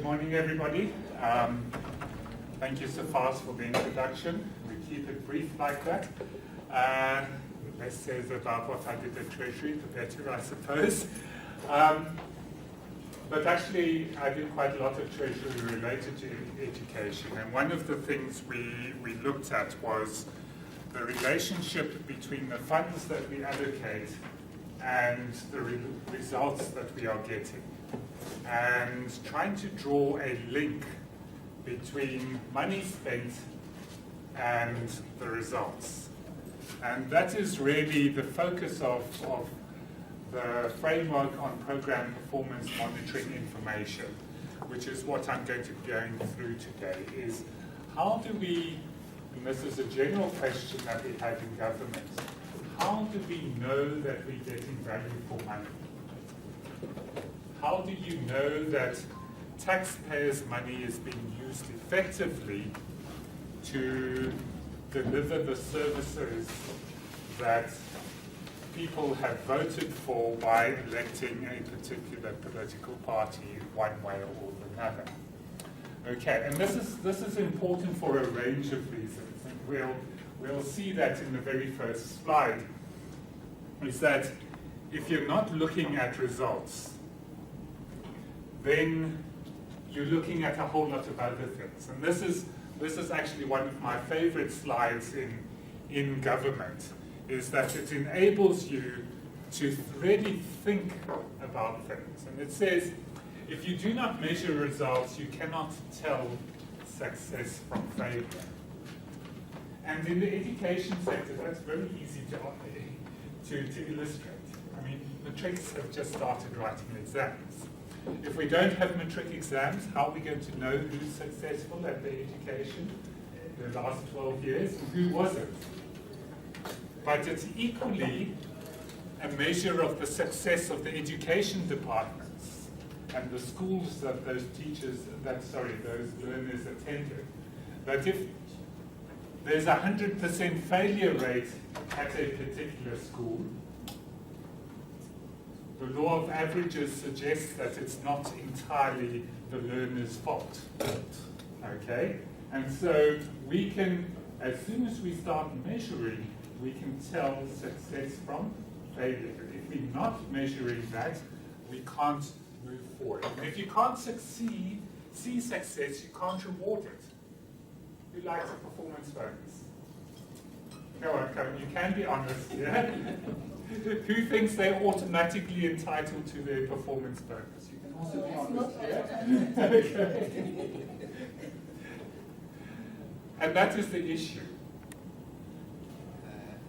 morning, everybody. Thank you so fast for the introduction. We keep it brief like that. The less says about what I did at Treasury, the better, I suppose. But actually, I did quite a lot of Treasury related to education. And one of the things we looked at was the relationship between the funds that we allocate and the results that we are getting. And trying to draw a link between money spent and the results. And that is really the focus of the framework on program performance monitoring information, which is what I'm going to be going through today, is how do we, and this is a general question that we have in government, how do we know that we're getting value for money? How do you know that taxpayers' money is being used effectively to deliver the services that people have voted for by electing a particular political party one way or another? Okay, and this is important for a range of reasons, and we'll see that in the very first slide, is that if you're not looking at results, then you're looking at a whole lot of other things. And this is actually one of my favorite slides in government, is that it enables you to really think about things. And it says, if you do not measure results, you cannot tell success from failure. And in the education sector, that's very easy to illustrate. I mean, matrics have just started writing exams. If we don't have matric exams, how are we going to know who's successful at their education in the last 12 years and who wasn't? But it's equally a measure of the success of the education departments and the schools that those those learners attended. That if there's a 100% failure rate at a particular school, the law of averages suggests that it's not entirely the learner's fault. Okay? And so we can, as soon as we start measuring, we can tell success from failure. If we're not measuring that, we can't move forward. And if you can't see success, you can't reward it. Who likes a performance bonus? Go on, you can be honest, yeah? Who thinks they're automatically entitled to their performance bonus? You can also be honest, yeah? Okay. And that is the issue.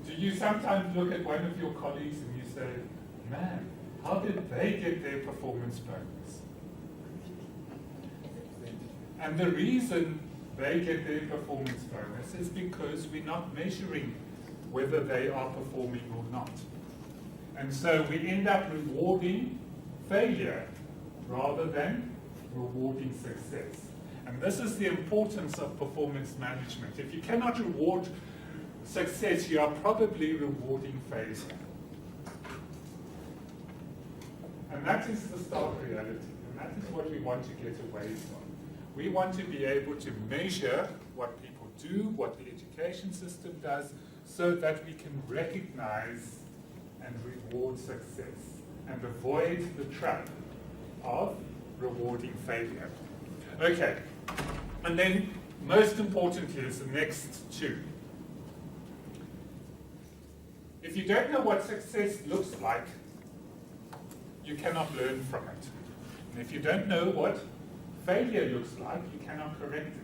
Do you sometimes look at one of your colleagues and you say, man, how did they get their performance bonus? And the reason they get their performance bonus is because we're not measuring whether they are performing or not. And so we end up rewarding failure rather than rewarding success. And this is the importance of performance management. If you cannot reward success, you are probably rewarding failure. And that is the stark reality. And that is what we want to get away from. We want to be able to measure what people do, what the education system does, so that we can recognize and reward success and avoid the trap of rewarding failure. Okay, and then most importantly is the next two. If you don't know what success looks like, you cannot learn from it. And if you don't know what failure looks like, you cannot correct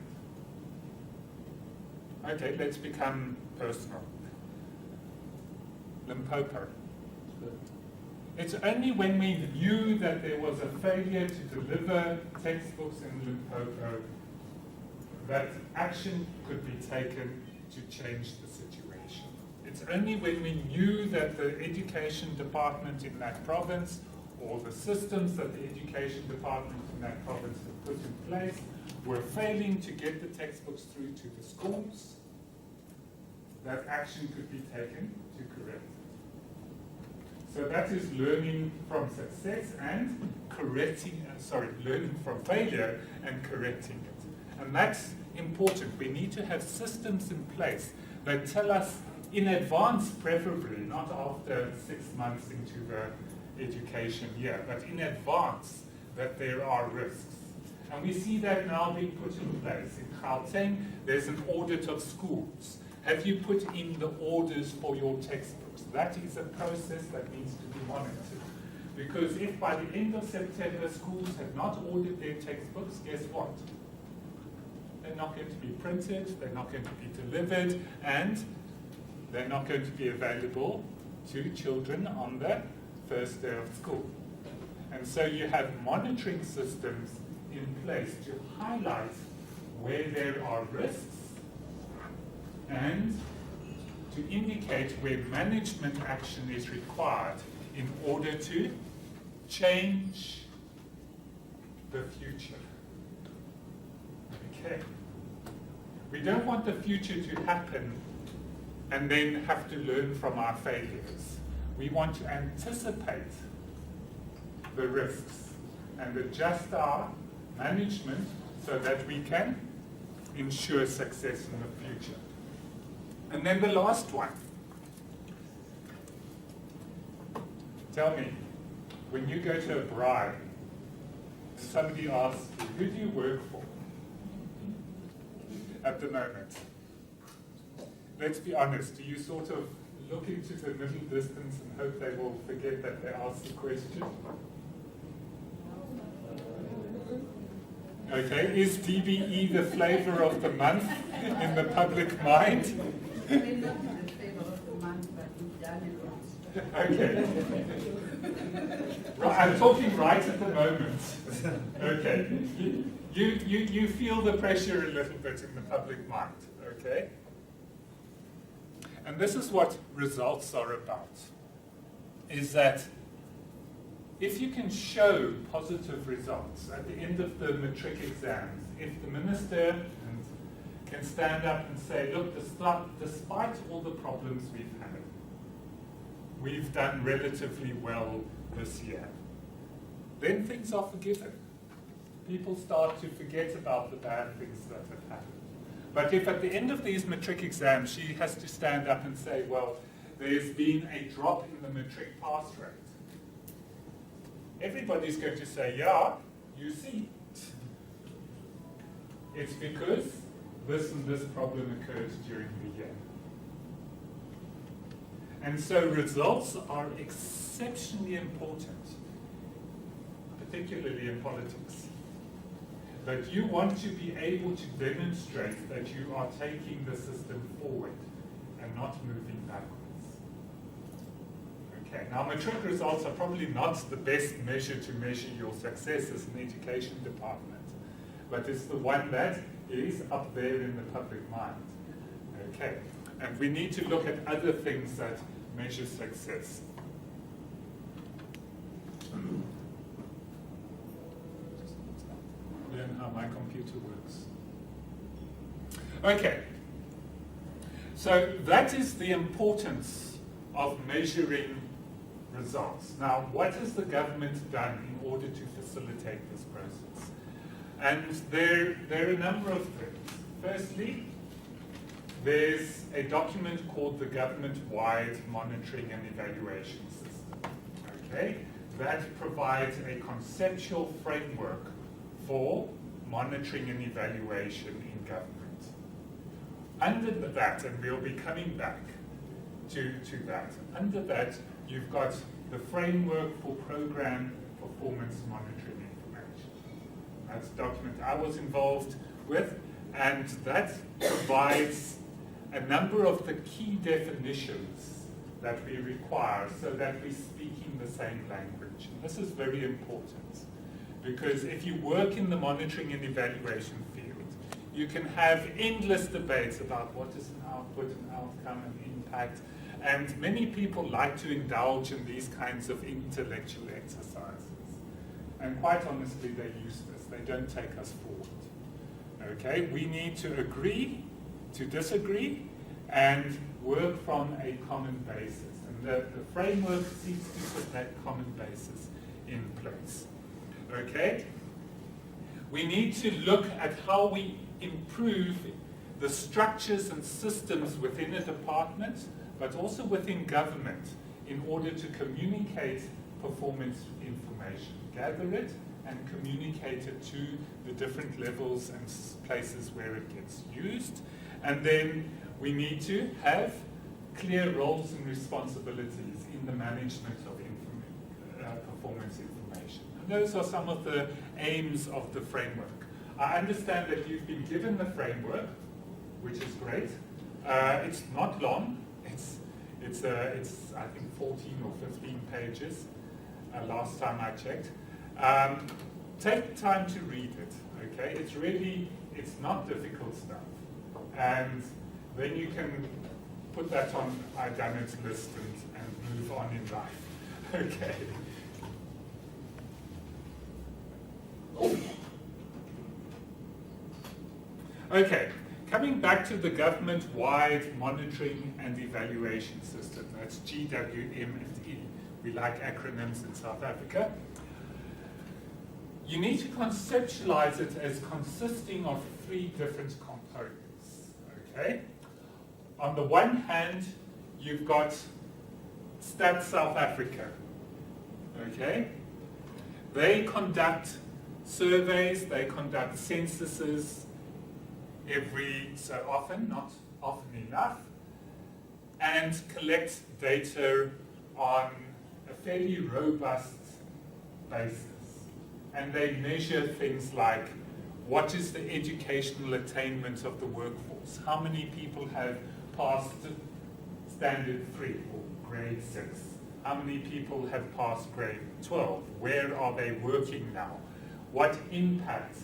it. Okay, let's become personal. Limpopo. It's only when we knew that there was a failure to deliver textbooks in Limpopo that action could be taken to change the situation. It's only when we knew that the education department in that province, or the systems that the education department in that province had put in place, were failing to get the textbooks through to the schools, that action could be taken to correct it. So that is learning from success and learning from failure and correcting it. And that's important. We need to have systems in place that tell us in advance, preferably, not after 6 months into the education year, but in advance, that there are risks. And we see that now being put in place. In Gauteng, there's an audit of schools. Have you put in the orders for your textbooks? That is a process that needs to be monitored. Because if by the end of September schools have not ordered their textbooks, guess what? They're not going to be printed, they're not going to be delivered, and they're not going to be available to children on the first day of school. And so you have monitoring systems in place to highlight where there are risks and to indicate where management action is required in order to change the future. Okay. We don't want the future to happen and then have to learn from our failures. We want to anticipate the risks and adjust our management so that we can ensure success in the future. And then the last one. Tell me, when you go to a bribe, somebody asks you, who do you work for at the moment? Let's be honest, do you sort of look into the middle distance and hope they will forget that they asked the question? Okay, is DBE the flavor of the month in the public mind? May not be the flavor of the month, but we've done it once. Okay. Right, I'm talking right at the moment. Okay. You feel the pressure a little bit in the public mind, okay? And this is what results are about, is that if you can show positive results at the end of the matric exams, if the minister can stand up and say, look, despite all the problems we've had, we've done relatively well this year, then things are forgiven. People start to forget about the bad things that have happened. But if at the end of these matric exams she has to stand up and say, well, there's been a drop in the matric pass rate, everybody's going to say, yeah, you see, it's because this and this problem occurred during the year. And so results are exceptionally important, particularly in politics. That you want to be able to demonstrate that you are taking the system forward and not moving backwards. Okay, now matric results are probably not the best measure to measure your success as an education department, but it's the one that is up there in the public mind. Okay, and we need to look at other things that measure success. Learn how my computer works. Okay, so that is the importance of measuring results. Now, what has the government done in order to facilitate this process? And there are a number of things. Firstly, there's a document called the Government-Wide Monitoring and Evaluation System. Okay, that provides a conceptual framework for monitoring and evaluation in government. Under that, and we'll be coming back to that, under that you've got the framework for program performance monitoring information. That's a document I was involved with, and that provides a number of the key definitions that we require so that we're speaking the same language. And this is very important, because if you work in the monitoring and evaluation field, you can have endless debates about what is an output, an outcome, an impact, and many people like to indulge in these kinds of intellectual exercises. And quite honestly, they're useless. They don't take us forward. Okay, we need to agree to disagree and work from a common basis. And And the framework seeks to put that common basis in place. Okay? We need to look at how we improve the structures and systems within a department, but also within government, in order to communicate performance information, gather it and communicate it to the different levels and places where it gets used. And then we need to have clear roles and responsibilities in the management of performance information. And those are some of the aims of the framework. I understand that you've been given the framework, which is great. It's not long. It's I think 14 or 15 pages. Last time I checked. Take time to read it. Okay, it's not difficult stuff, and then you can put that on I've done it list and move on in life. Okay. Okay, coming back to the government-wide monitoring and evaluation system. That's GWM&E. We like acronyms in South Africa. You need to conceptualize it as consisting of three different components. Okay? On the one hand, you've got Stats South Africa. Okay? They conduct surveys, they conduct censuses every so often, not often enough, and collect data on a fairly robust basis. And they measure things like, what is the educational attainment of the workforce? How many people have passed standard 3 or grade 6? How many people have passed grade 12? Where are they working now? What impact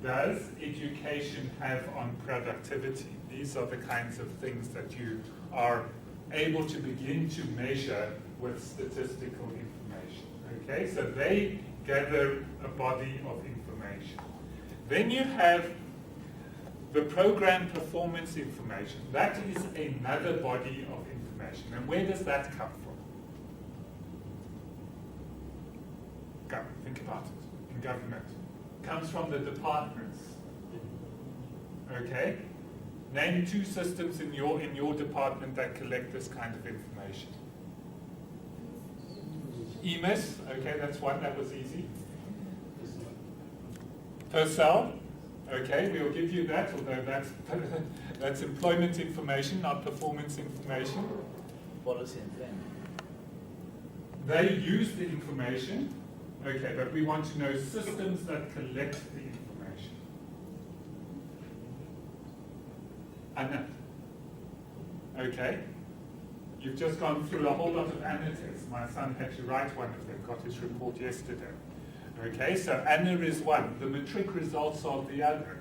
does education have on productivity? These are the kinds of things that you are able to begin to measure with statistical information. Okay, so they gather a body of information. Then you have the program performance information. That is another body of information. And where does that come from? Go, think about it. In government. It comes from the departments. Okay? Name 2 systems in your department that collect this kind of information. EMIS, okay, that's one, that was easy. Persal, okay, we'll give you that, although that's employment information, not performance information. Policy and plan. They use the information, okay, but we want to know systems that collect the information. Anna, okay. You've just gone through a whole lot of annotates. My son had to write one of them, got his report yesterday. Okay, so ANA is one. The matric results are the other.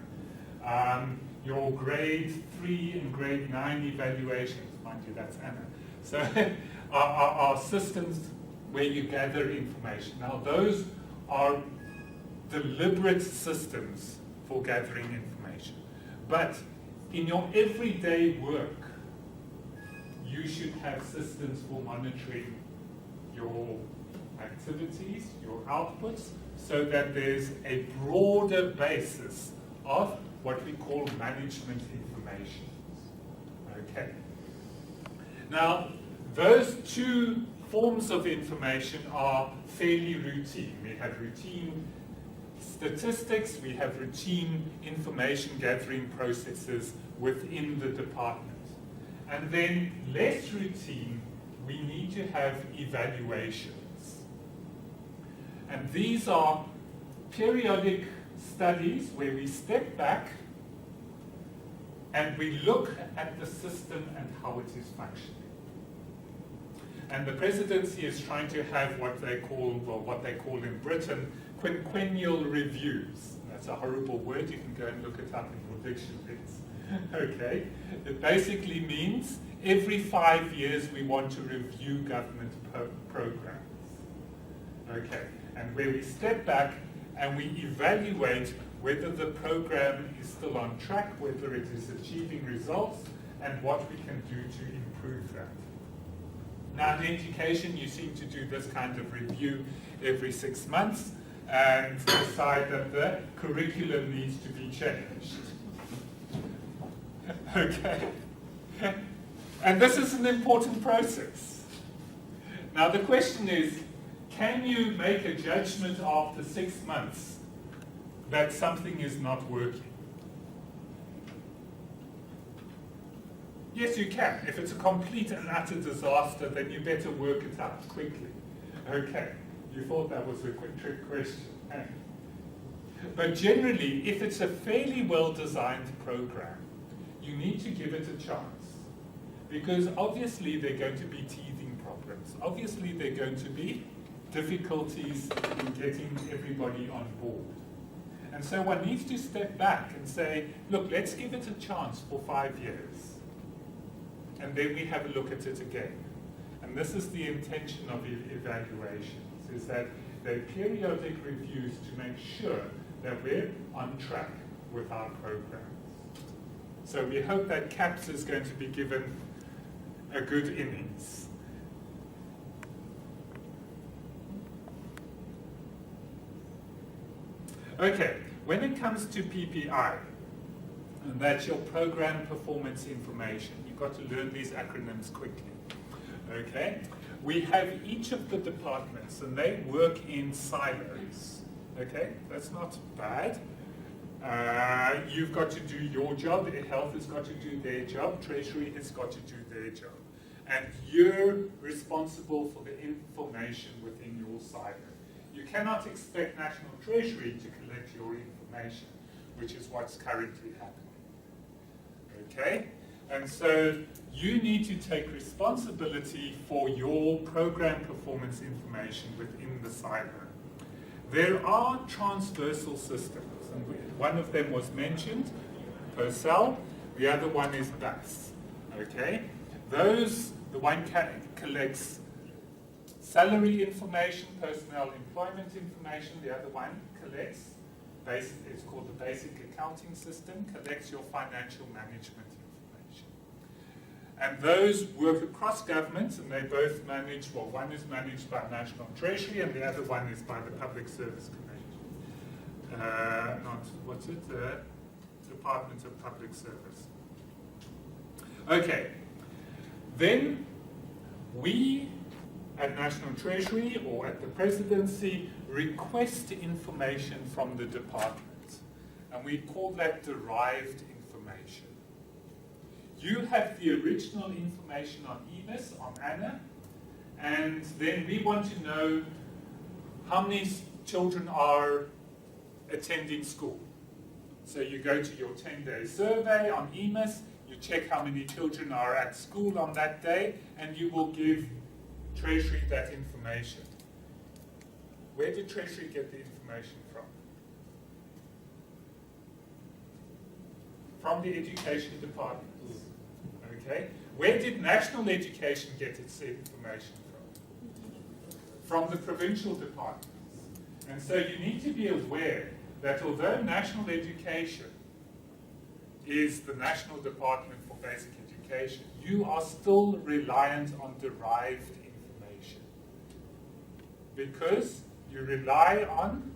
Your grade 3 and grade 9 evaluations, mind you, that's ANA. So are systems where you gather information. Now those are deliberate systems for gathering information. But in your everyday work, you should have systems for monitoring your activities, your outputs, so that there's a broader basis of what we call management information. Okay. Now, those 2 forms of information are fairly routine. We have routine statistics, we have routine information gathering processes within the department. And then, less routine, we need to have evaluations. And these are periodic studies where we step back and we look at the system and how it is functioning. And the presidency is trying to have what they call in Britain, quinquennial reviews. That's a horrible word, you can go and look it up in your dictionaries. Okay, it basically means every 5 years we want to review government programs. Okay, and where we step back and we evaluate whether the program is still on track, whether it is achieving results, and what we can do to improve that. Now in education you seem to do this kind of review every 6 months and decide that the curriculum needs to be changed. Okay. And this is an important process. Now the question is, can you make a judgment after 6 months that something is not working? Yes, you can. If it's a complete and utter disaster, then you better work it out quickly. Okay, you thought that was a quick trick question. Eh? But generally, if it's a fairly well-designed program, you need to give it a chance. Because obviously there are going to be teething problems. Obviously there are going to be difficulties in getting everybody on board. And so one needs to step back and say, look, let's give it a chance for 5 years. And then we have a look at it again. And this is the intention of evaluations, is that they're periodic reviews to make sure that we're on track with our programs. So we hope that CAPS is going to be given a good innings. Okay, when it comes to PPI, and that's your program performance information, you've got to learn these acronyms quickly. Okay, we have each of the departments and they work in silos. Okay, that's not bad. You've got to do your job, Health has got to do their job, Treasury has got to do their job. And you're responsible for the information within your silo. You cannot expect National Treasury to collect your information, which is what's currently happening. Okay? And so you need to take responsibility for your program performance information within the silo. There are transversal systems, and one of them was mentioned, Purcell, the other one is BAS. Okay? The one collects salary information, personnel employment information, the other one collects, it's called the Basic Accounting System, collects your financial management information. And those work across governments, and they both manage, well, one is managed by National Treasury and the other one is by the Public Service Commission. Department of Public Service. Okay, then we at National Treasury or at the Presidency request information from the department, and we call that derived information. You have the original information on EMIS, on ANNA, and then we want to know how many children are attending school. So you go to your 10-day survey on EMIS, you check how many children are at school on that day, and you will give Treasury that information. Where did Treasury get the information from? From the Education Department. Okay. Where did National Education get its information from? From the provincial departments. And so you need to be aware that although National Education is the National Department for Basic Education, you are still reliant on derived information. Because you rely on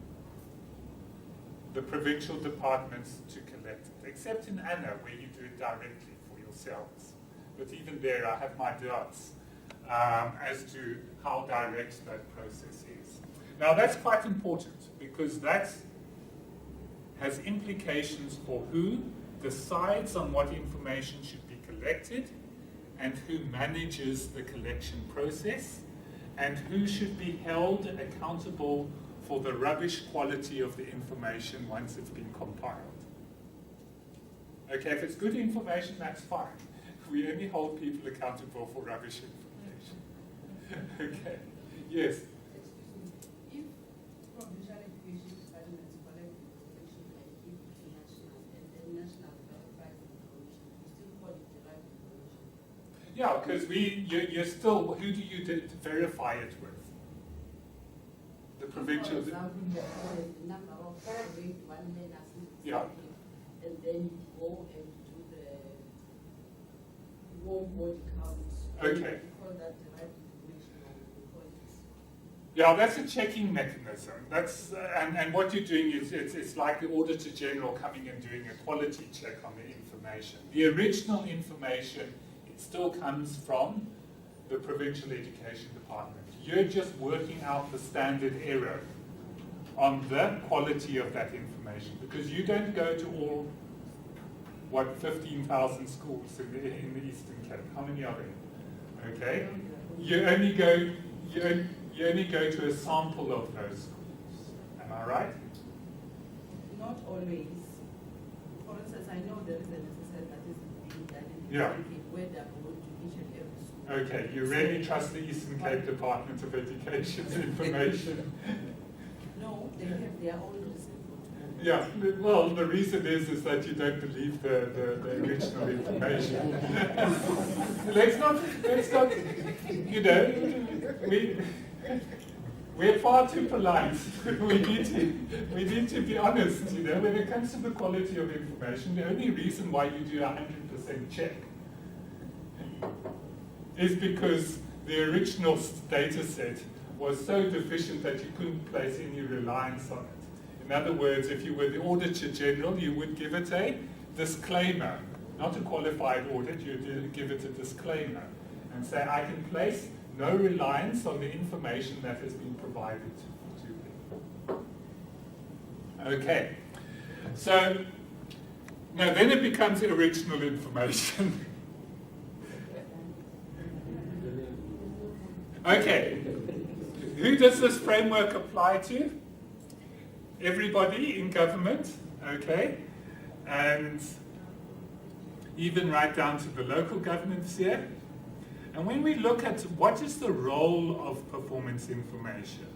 the provincial departments to collect it, except in ANNA where you do it directly for yourselves. But even there I have my doubts as to how direct that process is. Now that's quite important because that has implications for who decides on what information should be collected and who manages the collection process and who should be held accountable for the rubbish quality of the information once it's been compiled. Okay, if it's good information, that's fine. We only hold people accountable for rubbish information. Okay, yes? If provincial education departments collect information and give it to national, and then national verifies the information, we still call it derived information. Yeah, because you're still, who do you verify it with? The provincial. For example, you have the number of grade 1 learners in the Yeah. and then you go and do the whole body count. Okay. We call that derived information. Yeah, that's a checking mechanism. That's and what you're doing is it's like the Auditor General coming and doing a quality check on the information. The original information, it still comes from the Provincial Education Department. You're just working out the standard error on the quality of that information, because you don't go to all, 15,000 schools in the Eastern Cape. How many are there? Okay, you only go to a sample of those schools. Am I right? Not always. For instance, I know there is an exercise that is being done in Yeah. where they are going to each and every school. Okay, you really trust the Eastern Cape Department of Education's information? No, they have their own reason. Yeah, well, the reason is that you don't believe the original information. let's not, you know, we're far too polite. we need to be honest, you know, when it comes to the quality of information. The only reason why you do a 100% check is because the original data set was so deficient that you couldn't place any reliance on it. In other words, if you were the Auditor General, you would give it a disclaimer, not a qualified audit, you would give it a disclaimer and say, I can place no reliance on the information that has been provided to me. Okay, so now then it becomes original information. Okay, who does this framework apply to? Everybody in government, okay, and even right down to the local governments here. And when we look at what is the role of performance information,